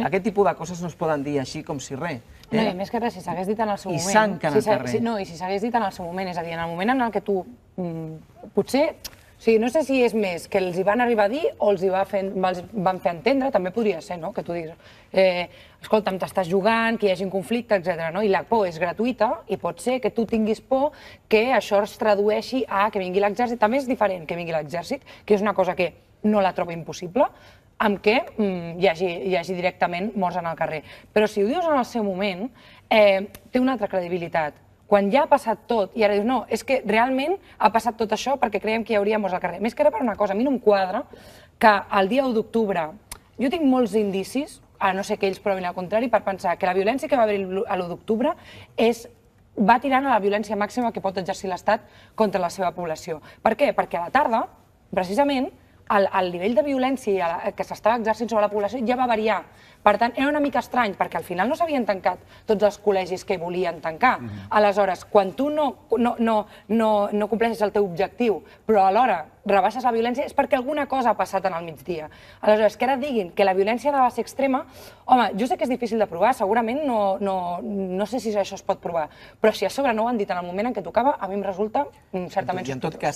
Aquest tipus de coses no es poden dir així com si res. No, i més que res, si s'hagués dit en el seu moment... I sang que en el carrer. No, i si s'hagués dit en el seu moment, és a dir, en el moment en el que tu potser... O sigui, no sé si és més que els hi van arribar a dir o els van fer entendre, també podria ser, no?, que tu diguis escolta'm, t'estàs jugant, que hi hagi un conflicte, etc. I la por és gratuïta i pot ser que tu tinguis por que això es tradueixi a que vingui l'exèrcit. També és diferent que vingui l'exèrcit, que és una cosa que no la trobo impossible, amb què hi hagi directament morts en el carrer. Però si ho dius en el seu moment, té una altra credibilitat. Quan ja ha passat tot, i ara dius, no, és que realment ha passat tot això perquè creiem que hi hauria morts al carrer. Més que era per una cosa, a mi no em quadra que el dia 1 d'octubre, jo tinc molts indicis, a no ser que ells provin el contrari, per pensar que la violència que va haver l'1 d'octubre va tirant a la violència màxima que pot exercir l'Estat contra la seva població. Per què? Perquè a la tarda, precisament, el nivell de violència que s'estava exercint sobre la població ja va variar. Per tant, era una mica estrany, perquè al final no s'havien tancat tots els col·legis que volien tancar. Aleshores, quan tu no compleixes el teu objectiu, però alhora rebaixes la violència, és perquè alguna cosa ha passat en el migdia. Aleshores, que ara diguin que la violència ha de ser extrema, home, jo sé que és difícil de provar, segurament no sé si això es pot provar, però si a sobre no ho han dit en el moment en què tocava, a mi em resulta certament sospitós.